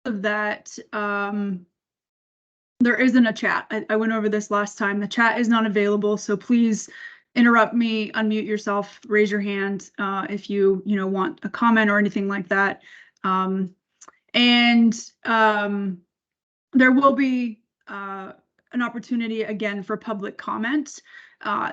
of that, there isn't a chat. I went over this last time. The chat is not available, so please interrupt me, unmute yourself, raise your hand if you want a comment or anything like that. There will be an opportunity again for public comment.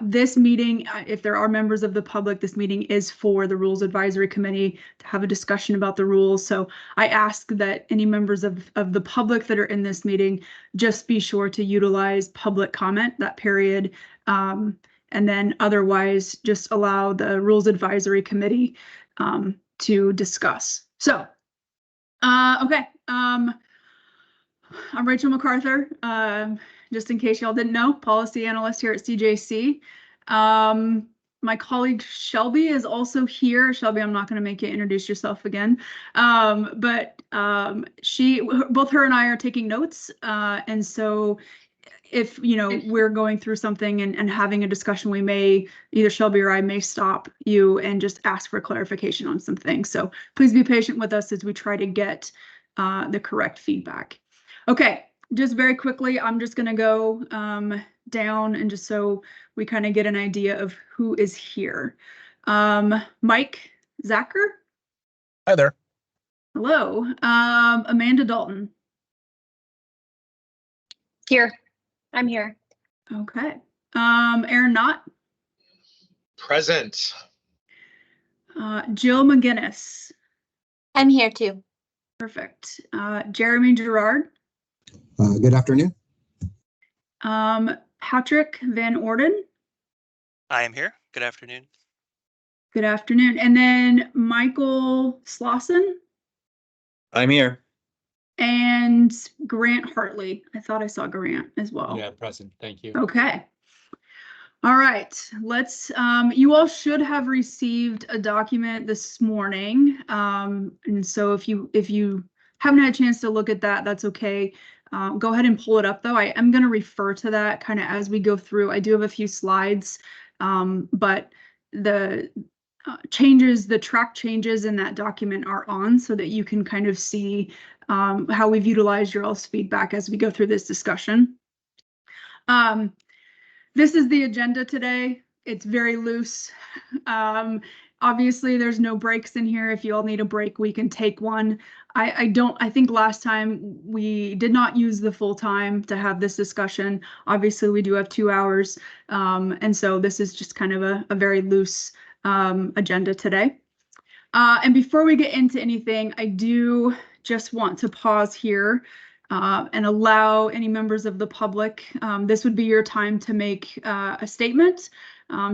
This meeting, if there are members of the public, this meeting is for the Rules Advisory Committee to have a discussion about the rules. So I ask that any members of the public that are in this meeting just be sure to utilize public comment, that period. And then otherwise just allow the Rules Advisory Committee to discuss. So, okay. I'm Rachel MacArthur, just in case y'all didn't know, policy analyst here at CJC. My colleague Shelby is also here. Shelby, I'm not going to make you introduce yourself again, but both her and I are taking notes, and so if we're going through something and having a discussion, we may, either Shelby or I may stop you and just ask for clarification on some things. So please be patient with us as we try to get the correct feedback. Okay, just very quickly, I'm just going to go down and just so we kind of get an idea of who is here. Mike Zacher. Hi there. Hello. Amanda Dalton. Here. I'm here. Okay. Aaron Knott. Present. Jill McGinnis. I'm here too. Perfect. Jeremy Gerard. Good afternoon. Patrick Van Orden. I am here. Good afternoon. Good afternoon. And then Michael Slauson. I'm here. And Grant Hartley. I thought I saw Grant as well. Yeah, present. Thank you. Okay. All right. Let's, you all should have received a document this morning. And so if you haven't had a chance to look at that, that's okay. Go ahead and pull it up though. I am going to refer to that kind of as we go through. I do have a few slides, but the changes, the track changes in that document are on so that you can kind of see how we've utilized your all's feedback as we go through this discussion. This is the agenda today. It's very loose. Obviously, there's no breaks in here. If you all need a break, we can take one. I think last time we did not use the full time to have this discussion. Obviously, we do have 2 hours. And so this is just kind of a very loose agenda today. And before we get into anything, I do just want to pause here and allow any members of the public. This would be your time to make a statement.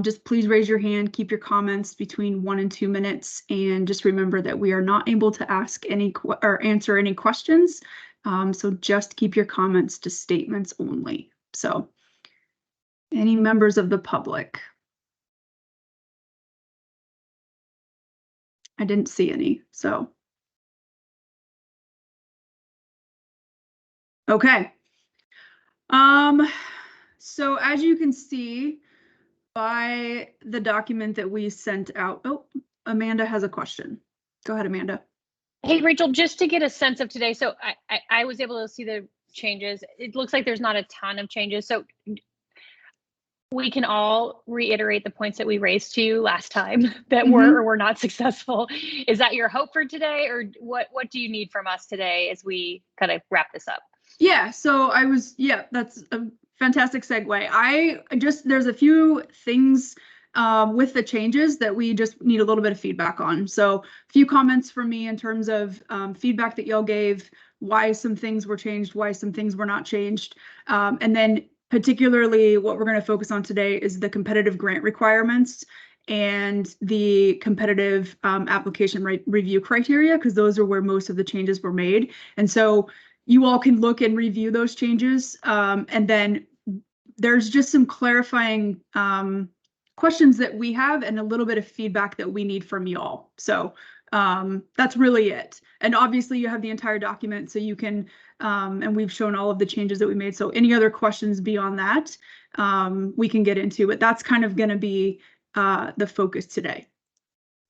Just please raise your hand, keep your comments between 1 and 2 minutes, and just remember that we are not able to ask any or answer any questions. So just keep your comments to statements only. So any members of the public? I didn't see any, so. Okay. So as you can see by the document that we sent out, oh, Amanda has a question. Go ahead, Amanda. Hey, Rachel, just to get a sense of today, so I was able to see the changes. It looks like there's not a ton of changes. So we can all reiterate the points that we raised to you last time that were or were not successful. Is that your hope for today, or what do you need from us today as we kind of wrap this up? Yeah, so that's a fantastic segue. There's a few things with the changes that we just need a little bit of feedback on. So a few comments from me in terms of feedback that y'all gave, why some things were changed, why some things were not changed. And then particularly what we're going to focus on today is the competitive grant requirements and the competitive application review criteria, because those are where most of the changes were made. And so you all can look and review those changes. And then there's just some clarifying questions that we have and a little bit of feedback that we need from y'all. So that's really it. And obviously you have the entire document, so you can, and we've shown all of the changes that we made. So any other questions beyond that, we can get into, but that's kind of going to be the focus today.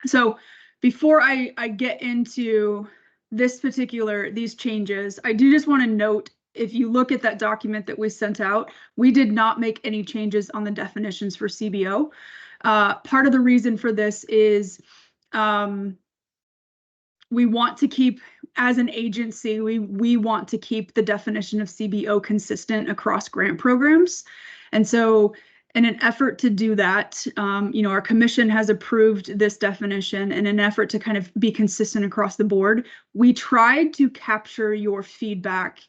So before I get into these changes, I do just want to note, if you look at that document that we sent out, we did not make any changes on the definitions for CBO. Part of the reason for this is we want to keep, as an agency, we want to keep the definition of CBO consistent across grant programs. And so in an effort to do that, our commission has approved this definition. In an effort to kind of be consistent across the board, we tried to capture your feedback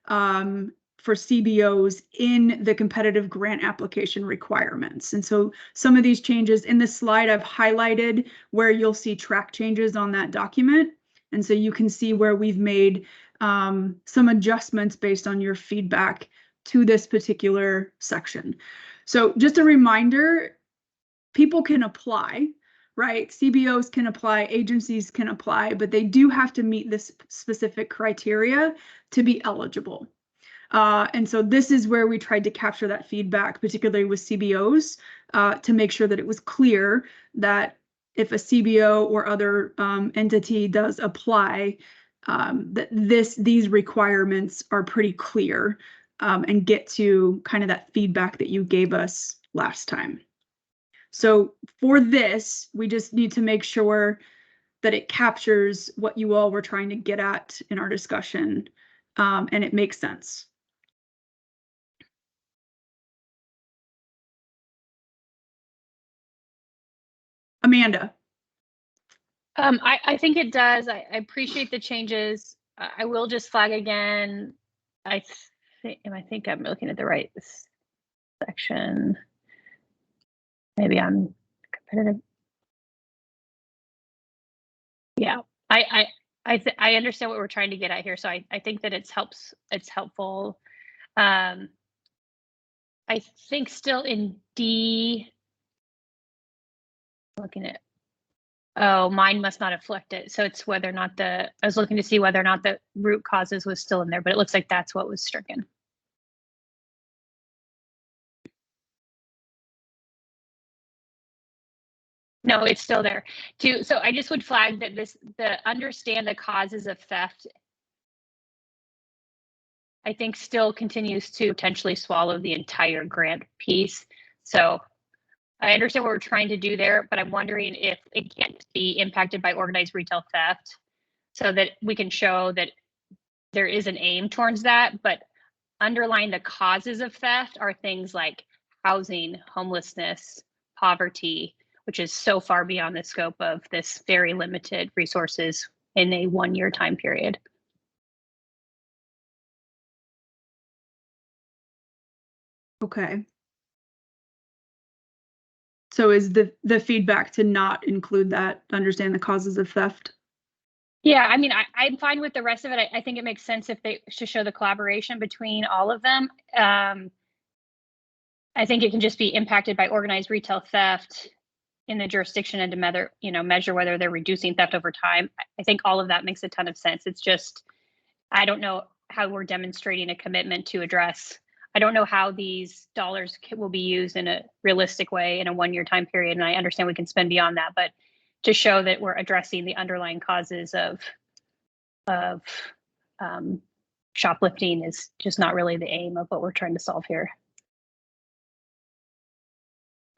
for CBOs in the competitive grant application requirements. And so some of these changes in this slide, I've highlighted where you'll see track changes on that document. And so you can see where we've made some adjustments based on your feedback to this particular section. So just a reminder, people can apply, right? CBOs can apply, agencies can apply, but they do have to meet this specific criteria to be eligible. And so this is where we tried to capture that feedback, particularly with CBOs, to make sure that it was clear that if a CBO or other entity does apply, that these requirements are pretty clear and get to kind of that feedback that you gave us last time. So for this, we just need to make sure that it captures what you all were trying to get at in our discussion, and it makes sense. Amanda. I think it does. I appreciate the changes. I will just flag again. I think I'm looking at the right section. Maybe I'm competitive. Yeah, I understand what we're trying to get at here. So I think that it's helpful. I think still in D, looking at, oh, mine must not have flipped it. So it's whether or not I was looking to see whether or not the root causes was still in there, but it looks like that's what was stricken. No, it's still there too. So I just would flag that understand the causes of theft, I think still continues to potentially swallow the entire grant piece. So I understand what we're trying to do there, but I'm wondering if it can't be impacted by organized retail theft so that we can show that there is an aim towards that, but underlying the causes of theft are things like housing, homelessness, poverty, which is so far beyond the scope of this very limited resources in a 1-year time period. Okay. So is the feedback to not include that, understand the causes of theft? Yeah, I mean, I'm fine with the rest of it. I think it makes sense if they should show the collaboration between all of them. I think it can just be impacted by organized retail theft in the jurisdiction and to measure whether they're reducing theft over time. I think all of that makes a ton of sense. It's just, I don't know how we're demonstrating a commitment to address. I don't know how these dollars will be used in a realistic way in a 1-year time period. And I understand we can spend beyond that, but to show that we're addressing the underlying causes of shoplifting is just not really the aim of what we're trying to solve here.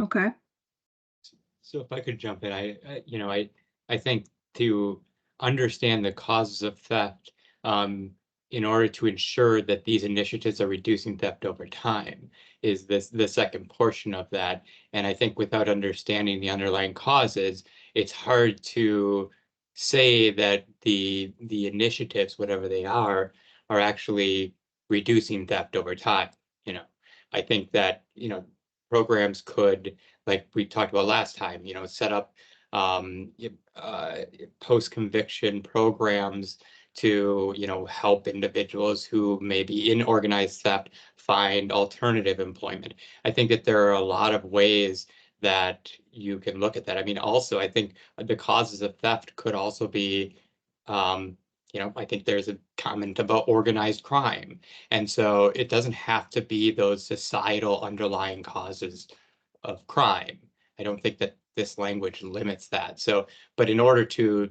Okay. So if I could jump in, I think to understand the causes of theft, in order to ensure that these initiatives are reducing theft over time is the second portion of that. And I think without understanding the underlying causes, it's hard to say that the initiatives, whatever they are actually reducing theft over time. I think that, programs could, like we talked about last time, set up post-conviction programs to, help individuals who may be in organized theft find alternative employment. I think that there are a lot of ways that you can look at that. I mean, also, I think the causes of theft could also be, I think there's a comment about organized crime. And so it doesn't have to be those societal underlying causes of crime. I don't think that this language limits that. So, but in order to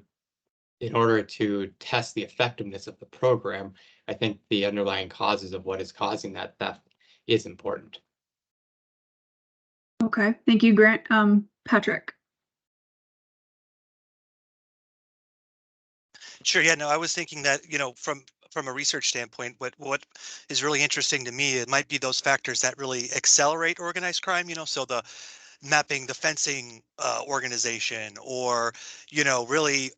in order to test the effectiveness of the program, I think the underlying causes of what is causing that theft is important. Okay, thank you, Grant. Patrick. Sure. Yeah. No, I was thinking that, from a research standpoint, what is really interesting to me, it might be those factors that really accelerate organized crime. So the mapping the fencing organization, or really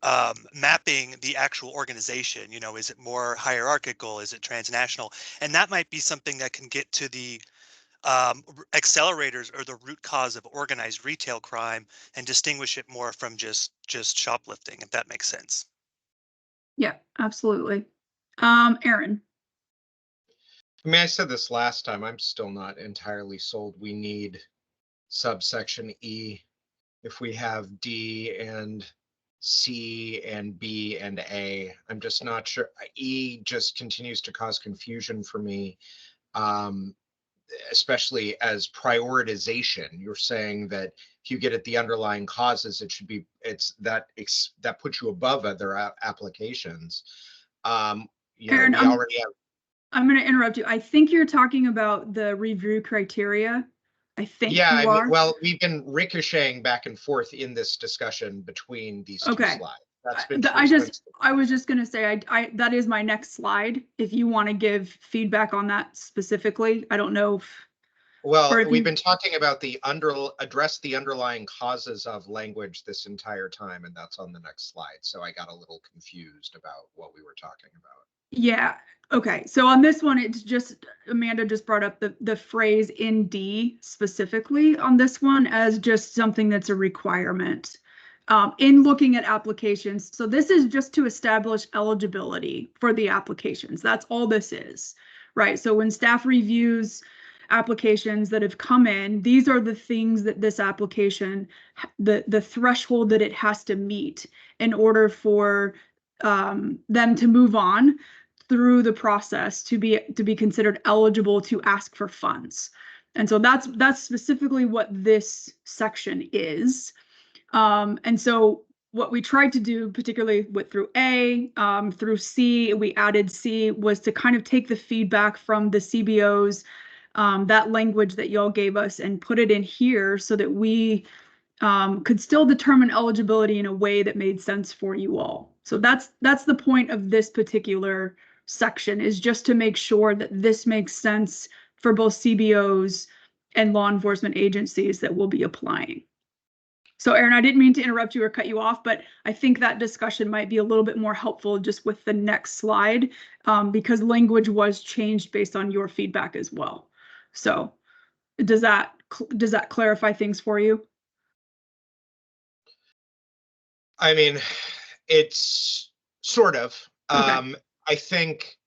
mapping the actual organization. Is it more hierarchical? Is it transnational? And that might be something that can get to the accelerators or the root cause of organized retail crime and distinguish it more from just shoplifting, if that makes sense. Yeah, absolutely. Aaron. I mean, I said this last time, I'm still not entirely sold. We need subsection E. If we have D and C and B and A, I'm just not sure. E just continues to cause confusion for me, especially as prioritization. You're saying that if you get at the underlying causes, it should be, that puts you above other applications. Aaron, we already have. I'm going to interrupt you. I think you're talking about the review criteria. I think Yeah, you are. well, we've been ricocheting back and forth in this discussion between these two slides. That's been I was just going to say, I that is my next slide. If you want to give feedback on that specifically, I don't know if. Well, we've been talking about address the underlying causes of language this entire time, and that's on the next slide. So I got a little confused about what we were talking about. Yeah. Okay. So on this one, it's just Amanda just brought up the phrase in D specifically on this one as just something that's a requirement in looking at applications. So this is just to establish eligibility for the applications. That's all this is, right? So when staff reviews applications that have come in, these are the things that this application, the threshold that it has to meet in order for them to move on through the process to be considered eligible to ask for funds. And so that's specifically what this section is. And so what we tried to do, particularly through A, through C, we added C, was to kind of take the feedback from the CBOs, that language that y'all gave us, and put it in here so that we could still determine eligibility in a way that made sense for you all. So that's the point of this particular section, is just to make sure that this makes sense for both CBOs and law enforcement agencies that will be applying. So Aaron, I didn't mean to interrupt you or cut you off, but I think that discussion might be a little bit more helpful just with the next slide, because language was changed based on your feedback as well. So does that clarify things for you? I mean, it's sort of. Okay. I think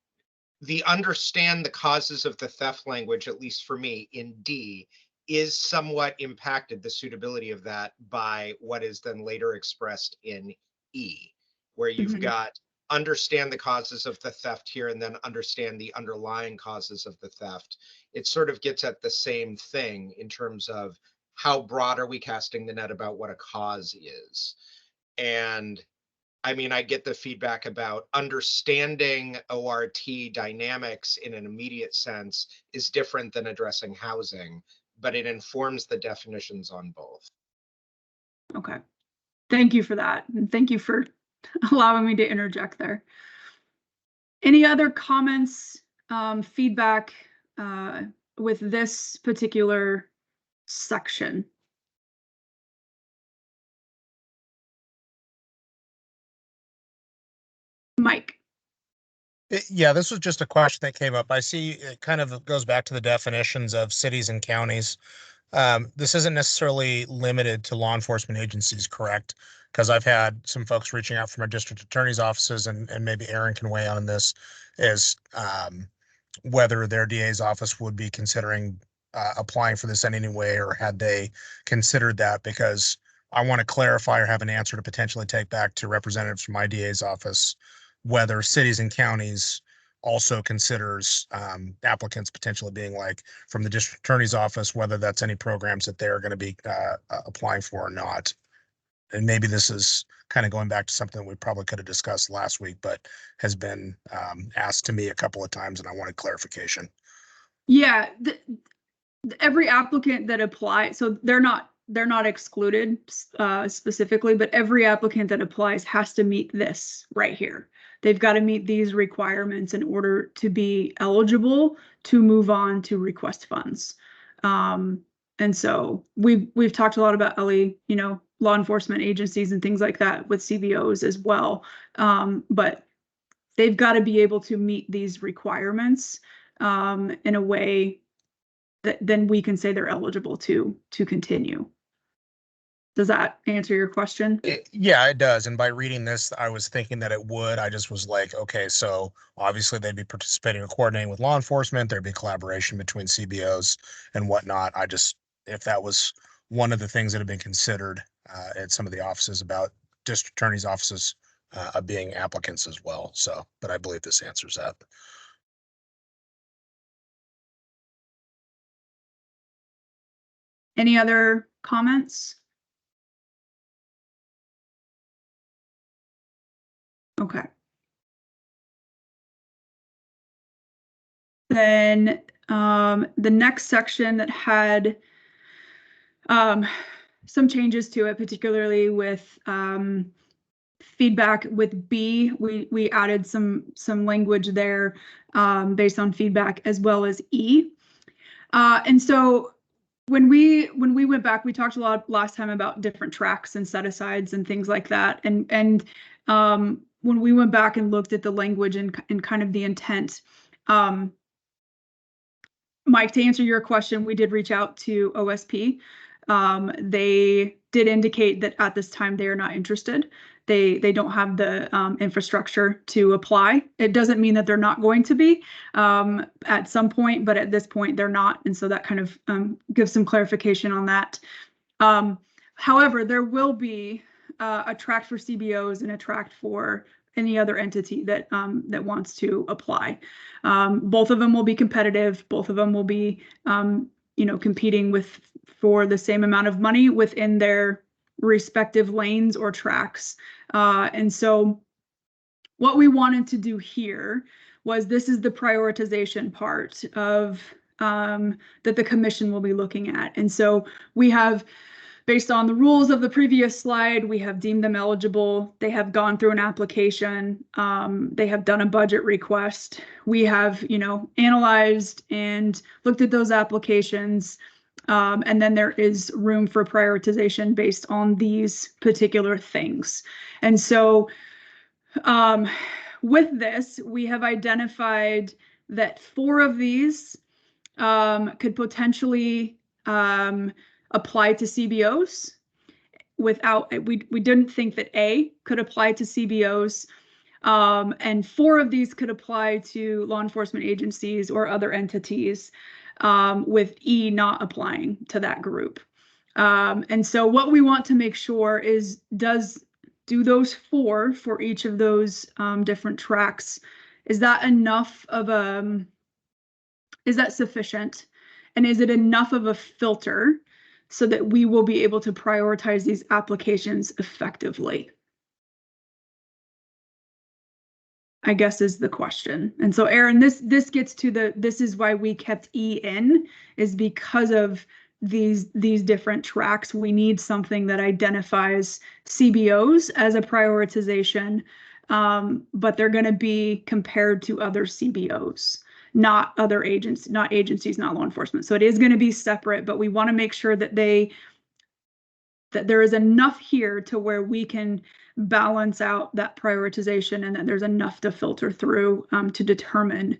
the understand the causes of the theft language, at least for me, in D, is somewhat impacted, the suitability of that, by what is then later expressed in E, where you've got understand the causes of the theft here and then understand the underlying causes of the theft. It sort of gets at the same thing in terms of how broad are we casting the net about what a cause is. And I mean, I get the feedback about understanding ORT dynamics in an immediate sense is different than addressing housing, but it informs the definitions on both. Okay. Thank you for that. And thank you for allowing me to interject there. Any other comments, feedback with this particular section? Mike. Yeah, this was just a question that came up. I see it kind of goes back to the definitions of cities and counties. This isn't necessarily limited to law enforcement agencies, correct? Because I've had some folks reaching out from our district attorney's offices, and maybe Aaron can weigh on this, is whether their DA's office would be considering applying for this in any way, or had they considered that, because I want to clarify or have an answer to potentially take back to representatives from my DA's office, whether cities and counties also considers applicants potentially being like from the district attorney's office, whether that's any programs that they're going to be applying for or not. And maybe this is kind of going back to something we probably could have discussed last week, but has been asked to me a couple of times, and I wanted clarification. Yeah, every applicant that applies, so they're not excluded specifically, but every applicant that applies has to meet this right here. They've got to meet these requirements in order to be eligible to move on to request funds. And so we've talked a lot about Ellie, you know, law enforcement agencies and things like that with CBOs as well. But they've got to be able to meet these requirements in a way that then we can say they're eligible to continue. Does that answer your question? Yeah, it does. And by reading this, I was thinking that it would. I just was like, okay, so obviously they'd be participating or coordinating with law enforcement. There'd be collaboration between CBOs and whatnot. I just, if that was one of the things that have been considered at some of the offices about district attorney's offices being applicants as well. So, but I believe this answers that. Any other comments? Okay. Then the next section that had some changes to it, particularly with feedback with B, we added some language there based on feedback, as well as E. And so when we went back, we talked a lot last time about different tracks and set asides and things like that. And when we went back and looked at the language and kind of the intent, Mike, to answer your question, we did reach out to OSP. They did indicate that at this time they are not interested. They don't have the infrastructure to apply. It doesn't mean that they're not going to be at some point, but at this point they're not. And so that kind of gives some clarification on that. However, there will be a track for CBOs and a track for any other entity that that wants to apply. Both of them will be competitive. Both of them will be, you know, competing for the same amount of money within their respective lanes or tracks. And so what we wanted to do here was, this is the prioritization part of that the commission will be looking at. And so we have, based on the rules of the previous slide, we have deemed them eligible. They have gone through an application. They have done a budget request. We have, you know, analyzed and looked at those applications. And then there is room for prioritization based on these particular things. And so with this, we have identified that 4 of these could potentially apply to CBOs without, we didn't think that A could apply to CBOs, and 4 of these could apply to law enforcement agencies or other entities, with E not applying to that group. And so what we want to make sure is, do those 4 for each of those different tracks, is that enough of a, is that sufficient? And is it enough of a filter so that we will be able to prioritize these applications effectively? I guess is the question. And so Aaron, this gets to this is why we kept E in, is because of these different tracks. We need something that identifies CBOs as a prioritization, but they're going to be compared to other CBOs, not other agents, not agencies, not law enforcement. So it is going to be separate, but we want to make sure that that there is enough here to where we can balance out that prioritization, and that there's enough to filter through to determine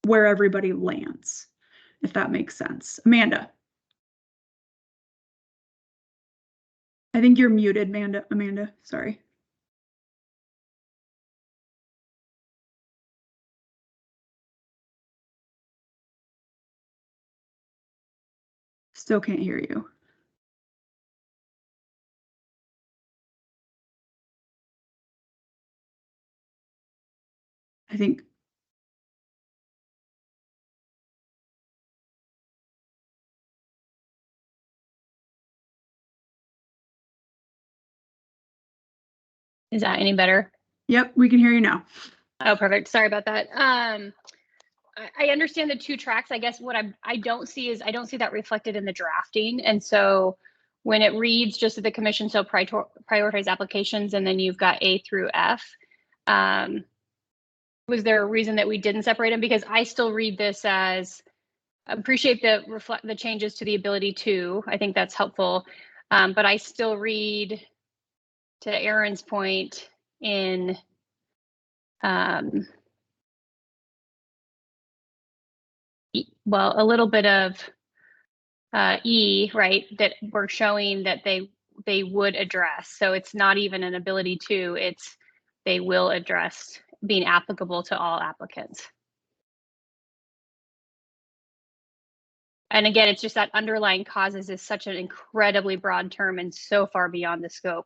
where everybody lands, if that makes sense. Amanda. I think you're muted, Amanda, sorry. Still can't hear you. I think. Is that any better? Yep, we can hear you now. Oh, perfect. Sorry about that. I understand the 2 tracks. I guess what I don't see is I don't see that reflected in the drafting. And so when it reads just that the commission shall prioritize applications and then you've got A through F, was there a reason that we didn't separate them? Because I still read this as appreciate the changes to the ability to. I think that's helpful. But I still read, to Aaron's point, in well, a little bit of E, right, that we're showing that they would address. So it's not even an ability to, it's they will address being applicable to all applicants. And again, it's just that underlying causes is such an incredibly broad term and so far beyond the scope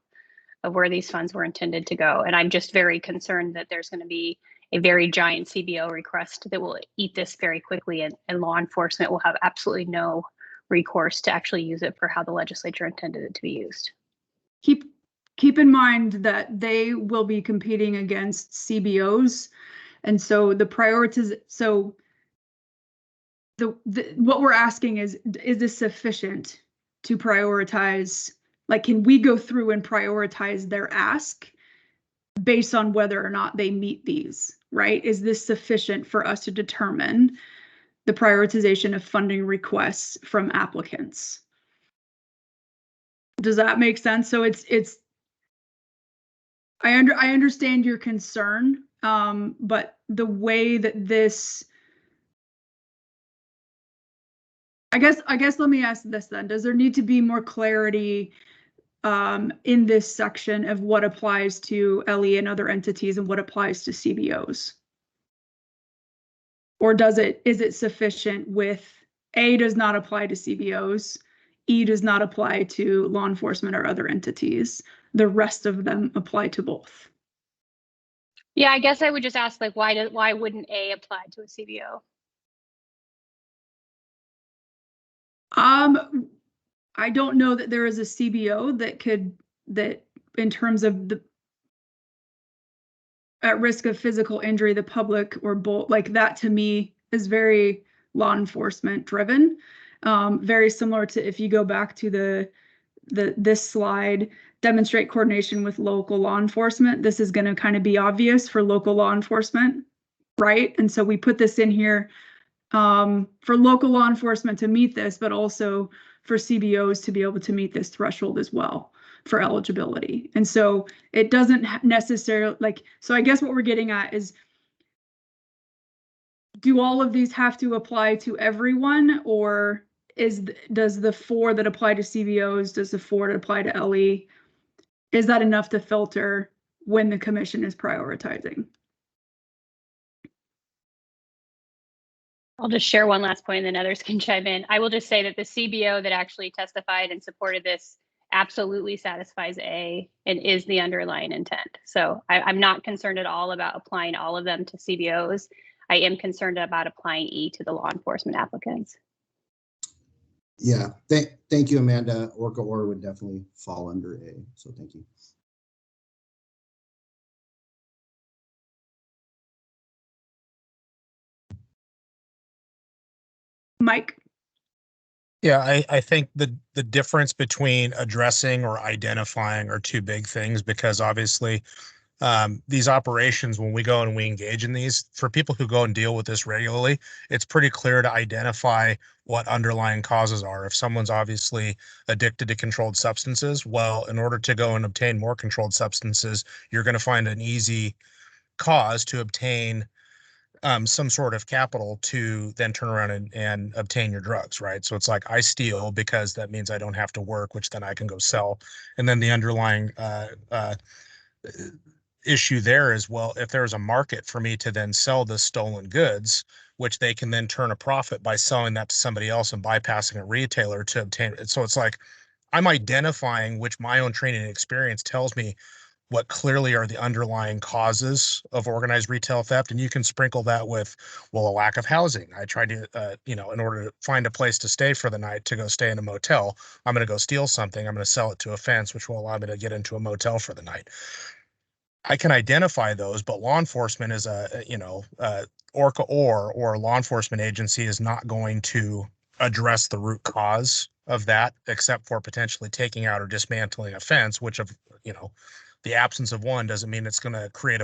of where these funds were intended to go. And I'm just very concerned that there's going to be a very giant CBO request that will eat this very quickly, and law enforcement will have absolutely no recourse to actually use it for how the legislature intended it to be used. Keep in mind that they will be competing against CBOs. And so the priorities, so what we're asking is this sufficient to prioritize? Like, can we go through and prioritize their ask based on whether or not they meet these, right? Is this sufficient for us to determine the prioritization of funding requests from applicants? Does that make sense? So I understand your concern, but the way that this, I guess let me ask this then. Does there need to be more clarity in this section of what applies to LE and other entities and what applies to CBOs? Or is it sufficient with A does not apply to CBOs, E does not apply to law enforcement or other entities, the rest of them apply to both? Yeah, I guess I would just ask, like, why wouldn't A apply to a CBO? I don't know that there is a CBO that in terms of the at risk of physical injury, the public or both, like that to me is very law enforcement driven. Very similar to if you go back to this slide, demonstrate coordination with local law enforcement. This is going to kind of be obvious for local law enforcement, right? And so we put this in here for local law enforcement to meet this, but also for CBOs to be able to meet this threshold as well for eligibility. And so it doesn't necessarily so I guess what we're getting at is, do all of these have to apply to everyone, or does the 4 that apply to CBOs, does the 4 that apply to LE, is that enough to filter when the commission is prioritizing? I'll just share one last point and then others can chime in. I will just say that the CBO that actually testified and supported this absolutely satisfies A and is the underlying intent. So I'm not concerned at all about applying all of them to CBOs. I am concerned about applying E to the law enforcement applicants. Yeah, thank you, Amanda. Orca Or would definitely fall under A, so thank you. Mike? Yeah, I think the difference between addressing or identifying are 2 big things, because obviously these operations, when we go and we engage in these, for people who go and deal with this regularly, it's pretty clear to identify what underlying causes are. If someone's obviously addicted to controlled substances, well, in order to go and obtain more controlled substances, you're going to find an easy cause to obtain some sort of capital to then turn around and obtain your drugs, right? So it's like, I steal because that means I don't have to work, which then I can go sell. And then the underlying issue there is, well, if there's a market for me to then sell the stolen goods, which they can then turn a profit by selling that to somebody else and bypassing a retailer to obtain it. So it's like, I'm identifying, which my own training and experience tells me what clearly are the underlying causes of organized retail theft. And you can sprinkle that with, well, a lack of housing. I tried to, in order to find a place to stay for the night, to go stay in a motel, I'm going to go steal something. I'm going to sell it to a fence, which will allow me to get into a motel for the night. I can identify those, but law enforcement is Orca or law enforcement agency is not going to address the root cause of that, except for potentially taking out or dismantling a fence, which the absence of one doesn't mean it's going to create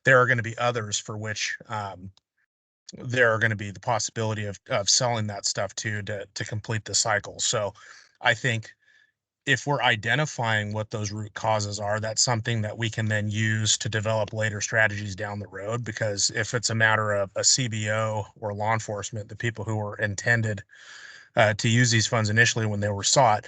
there are going to be others for which there are going to be the possibility of selling that stuff to complete the cycle. So I think if we're identifying what those root causes are, that's something that we can then use to develop later strategies down the road. Because if it's a matter of a CBO or law enforcement, the people who were intended to use these funds initially when they were sought,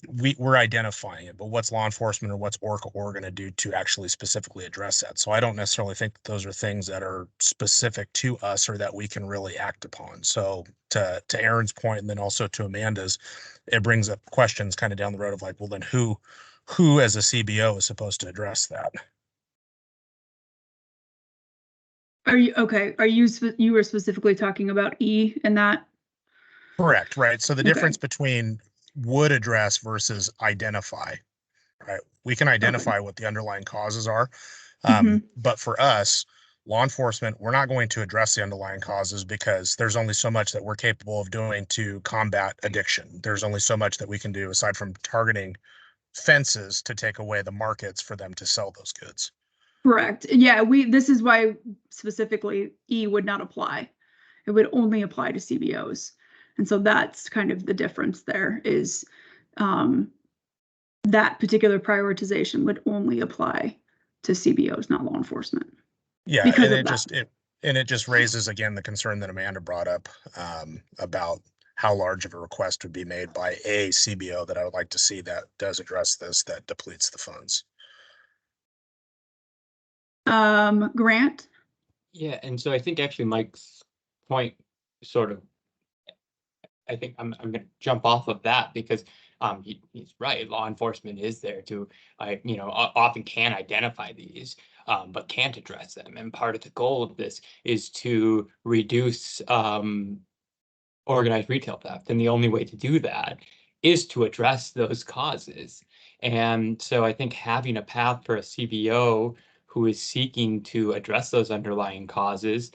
we're identifying it. But what's law enforcement or what's Orca going to do to actually specifically address that? So I don't necessarily think that those are things that are specific to us or that we can really act upon. So to Aaron's point, and then also to Amanda's, it brings up questions kind of down the road of like, well, then who as a CBO is supposed to address that? Are you okay? You were specifically talking about E and that? Correct, right? So the Okay. difference between would address versus identify, right? We can identify what the underlying causes are. But for us, law enforcement, we're not going to address the underlying causes because there's only so much that we're capable of doing to combat addiction. There's only so much that we can do aside from targeting fences to take away the markets for them to sell those goods. Correct. Yeah, this is why specifically E would not apply. It would only apply to CBOs. And so that's kind of the difference there is that particular prioritization would only apply to CBOs, not law enforcement. Yeah, because and it just raises again the concern that Amanda brought up about how large of a request would be made by a CBO that I would like to see that does address this, that depletes the funds. Grant? Yeah, and so I think actually Mike's point sort of, I think I'm going to jump off of that because he's right. Law enforcement is there to, often can identify these, but can't address them. And part of the goal of this is to reduce organized retail theft. And the only way to do that is to address those causes. And so I think having a path for a CBO who is seeking to address those underlying causes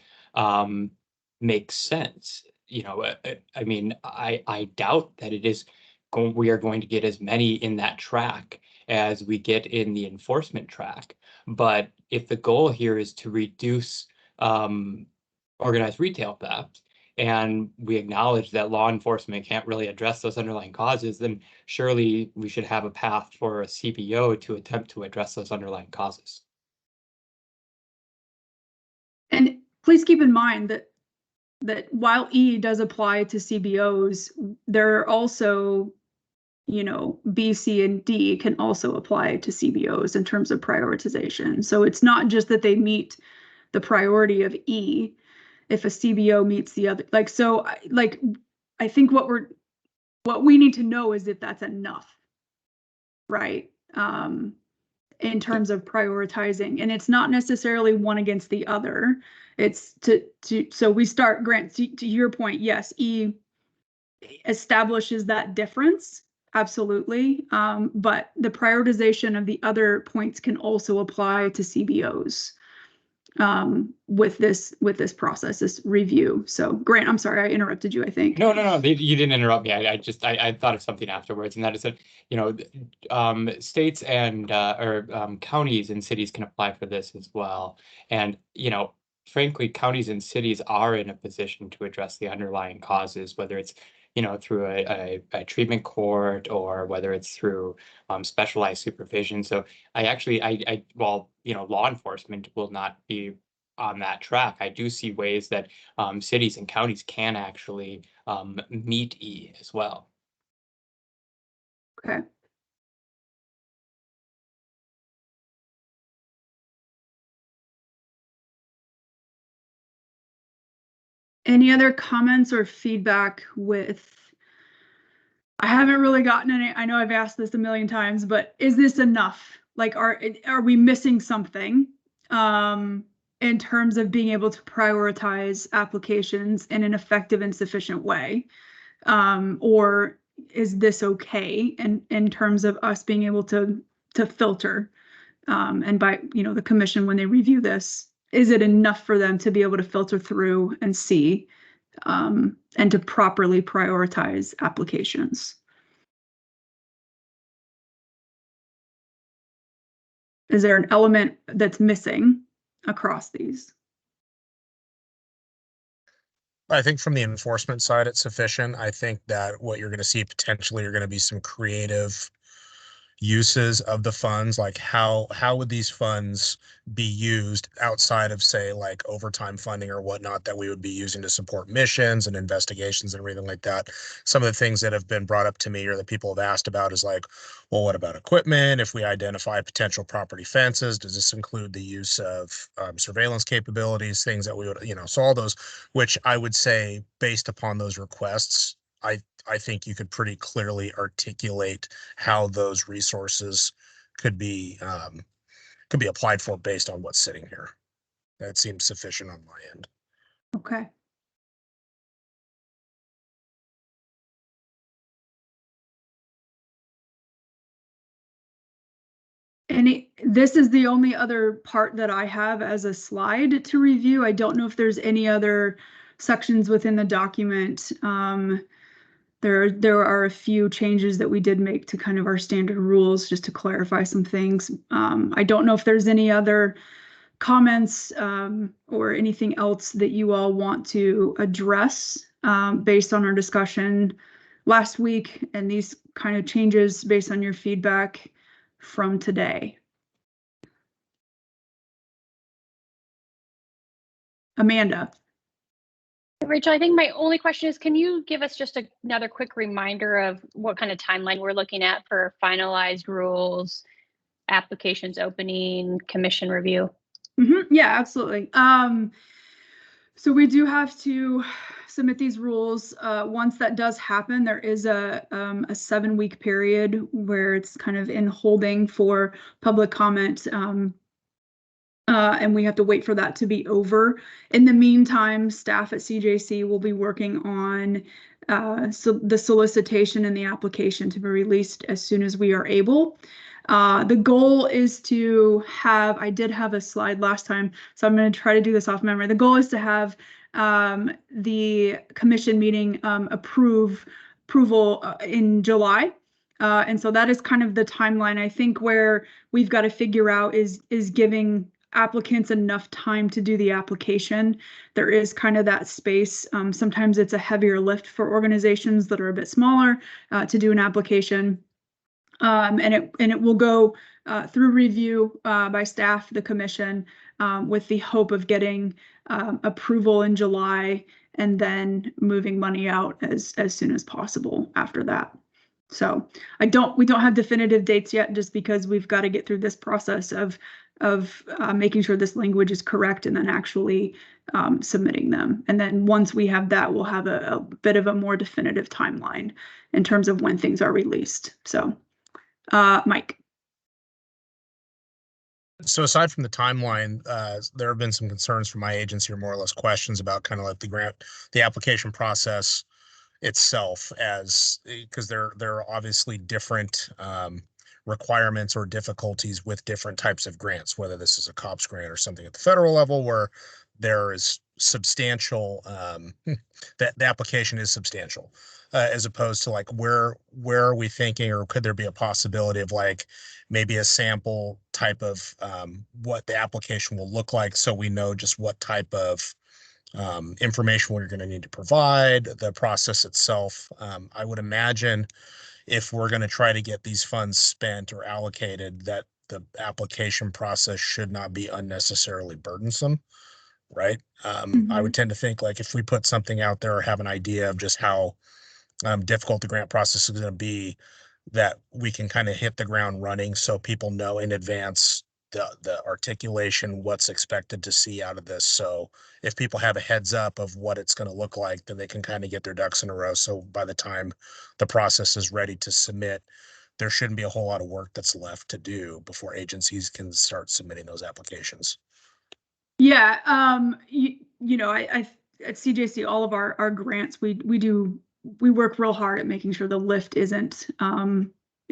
makes sense. I mean, I doubt that we are going to get as many in that track as we get in the enforcement track. But if the goal here is to reduce organized retail theft, and we acknowledge that law enforcement can't really address those underlying causes, then surely we should have a path for a CBO to attempt to address those underlying causes. And please keep in mind that while E does apply to CBOs, there are also, B, C, and D can also apply to CBOs in terms of prioritization. So it's not just that they meet the priority of E. If a CBO meets the other, I think what we need to know is if that's enough, right? In terms of prioritizing, and it's not necessarily one against the other. It's so we start, Grant, to your point, yes, E establishes that difference, absolutely. But the prioritization of the other points can also apply to CBOs with this process, this review. So Grant, I'm sorry, I interrupted you, I think. No, you didn't interrupt me. I thought of something afterwards, and that is that, states and or counties and cities can apply for this as well. And, frankly, counties and cities are in a position to address the underlying causes, whether it's, through a treatment court or whether it's through specialized supervision. So while, law enforcement will not be on that track, I do see ways that cities and counties can actually meet E as well. Okay. Any other comments or feedback I haven't really gotten any, I know I've asked this a million times, but is this enough? Like, are we missing something in terms of being able to prioritize applications in an effective and sufficient way? Or is this okay in terms of us being able to filter And by, the commission, when they review this, is it enough for them to be able to filter through and see, and to properly prioritize applications? Is there an element that's missing across these? I think from the enforcement side, it's sufficient. I think that what you're going to see potentially are going to be some creative uses of the funds, like how would these funds be used outside of, say, like overtime funding or whatnot that we would be using to support missions and investigations and everything like that. Some of the things that have been brought up to me or that people have asked about is like, well, what about equipment? If we identify potential property fences, does this include the use of surveillance capabilities, things that we would, so all those, which I would say based upon those requests, I think you could pretty clearly articulate how those resources could be applied for based on what's sitting here. That seems sufficient on my end. Okay. This is the only other part that I have as a slide to review. I don't know if there's any other sections within the document. There are a few changes that we did make to kind of our standard rules just to clarify some things. I don't know if there's any other comments or anything else that you all want to address based on our discussion last week and these kind of changes based on your feedback from today. Amanda. Rachel, I think my only question is, can you give us just another quick reminder of what kind of timeline we're looking at for finalized rules, applications opening, commission review? Yeah, absolutely. So we do have to submit these rules. Once that does happen, there is a 7-week period where it's kind of in holding for public comment. And we have to wait for that to be over. In the meantime, staff at CJC will be working on the solicitation and the application to be released as soon as we are able. The goal is to have, I did have a slide last time, so I'm going to try to do this off memory. The goal is to have the commission meeting approval in July. And so that is kind of the timeline. I think where we've got to figure out is giving applicants enough time to do the application. There is kind of that space. Sometimes it's a heavier lift for organizations that are a bit smaller to do an application. And it will go through review by staff, the commission, with the hope of getting approval in July and then moving money out as soon as possible after that. So we don't have definitive dates yet, just because we've got to get through this process of making sure this language is correct and then actually submitting them. And then once we have that, we'll have a bit of a more definitive timeline in terms of when things are released. So, Mike. So aside from the timeline, there have been some concerns from my agency, or more or less questions about kind of like the application process itself, because there are obviously different requirements or difficulties with different types of grants, whether this is a COPS grant or something at the federal level where there is substantial, that the application is substantial, as opposed to like where are we thinking, or could there be a possibility of like maybe a sample type of what the application will look like, so we know just what type of information we're going to need to provide, the process itself. I would imagine if we're going to try to get these funds spent or allocated, that the application process should not be unnecessarily burdensome, right? I would tend to think like if we put something out there or have an idea of just how difficult the grant process is going to be, that we can kind of hit the ground running so people know in advance the articulation, what's expected to see out of this. So if people have a heads up of what it's going to look like, then they can kind of get their ducks in a row. So by the time the process is ready to submit, there shouldn't be a whole lot of work that's left to do before agencies can start submitting those applications. Yeah, I at CJC, all of our grants, we work real hard at making sure the lift isn't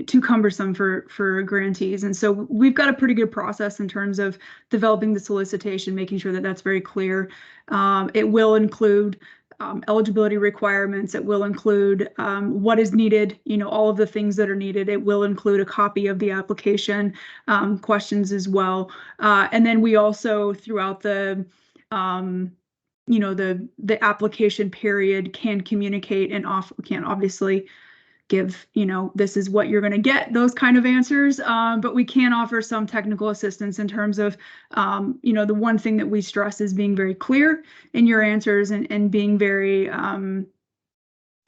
too cumbersome for grantees. And so we've got a pretty good process in terms of developing the solicitation, making sure that that's very clear. It will include eligibility requirements. It will include what is needed, all of the things that are needed. It will include a copy of the application, questions as well. And then we also, throughout the the application period, can communicate and can't obviously give, this is what you're going to get, those kind of answers. But we can offer some technical assistance in terms of, the one thing that we stress is being very clear in your answers and being very,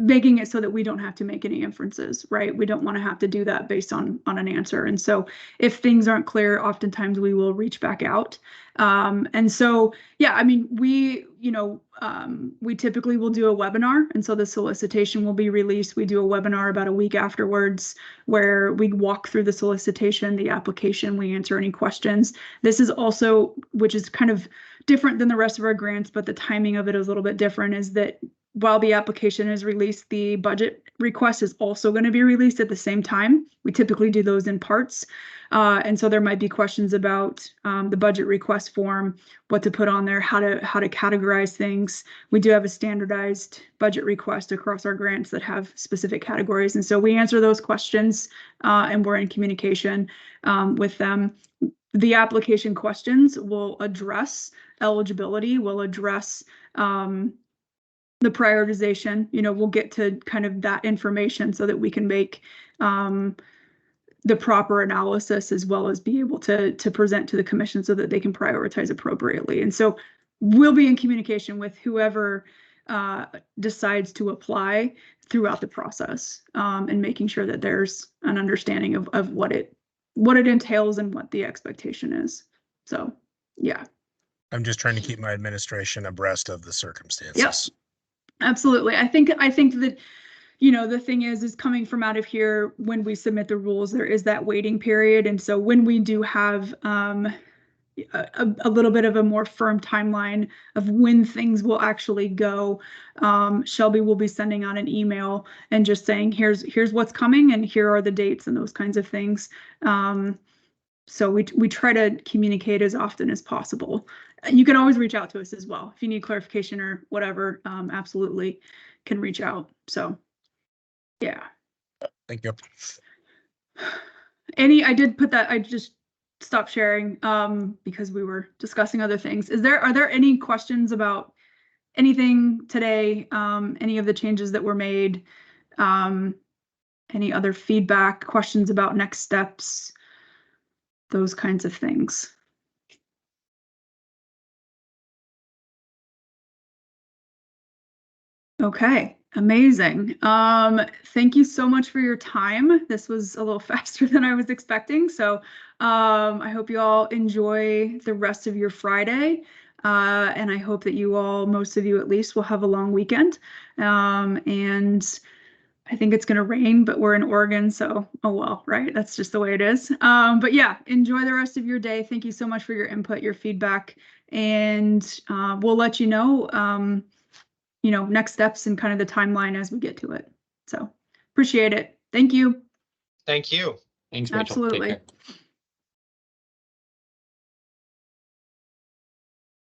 making it so that we don't have to make any inferences, right? We don't want to have to do that based on an answer. And so if things aren't clear, oftentimes we will reach back out. And so, yeah, I mean, we typically will do a webinar. And so the solicitation will be released. We do a webinar about a week afterwards where we walk through the solicitation, the application, we answer any questions. This is also, which is kind of different than the rest of our grants, but the timing of it is a little bit different, is that while the application is released, the budget request is also going to be released at the same time. We typically do those in parts. And so there might be questions about the budget request form, what to put on there, how to categorize things. We do have a standardized budget request across our grants that have specific categories. And so we answer those questions and we're in communication with them. The application questions will address eligibility, will address the prioritization. We'll get to kind of that information so that we can make the proper analysis, as well as be able to present to the commission so that they can prioritize appropriately. And so we'll be in communication with whoever decides to apply throughout the process, and making sure that there's an understanding of what it entails and what the expectation is. So, yeah. I'm just trying to keep my administration abreast of the circumstances. Yes. Absolutely. I think that, the thing is coming from out of here, when we submit the rules, there is that waiting period. And so when we do have a little bit of a more firm timeline of when things will actually go, Shelby will be sending out an email and just saying, here's what's coming and here are the dates and those kinds of things. So we try to communicate as often as possible. You can always reach out to us as well. If you need clarification or whatever, absolutely can reach out. So, yeah. Thank you. I did put that, I just stopped sharing because we were discussing other things. Are there any questions about anything today? Any of the changes that were made? Any other feedback, questions about next steps? Those kinds of things. Okay, amazing. Thank you so much for your time. This was a little faster than I was expecting. So I hope you all enjoy the rest of your Friday. And I hope that you all, most of you at least, will have a long weekend. And I think it's going to rain, but we're in Oregon, so oh well, right? That's just the way it is. But yeah, enjoy the rest of your day. Thank you so much for your input, your feedback, and we'll let you know, next steps and kind of the timeline as we get to it. So appreciate it. Thank you. Thank you. Thanks, Rachel. Take Absolutely. care.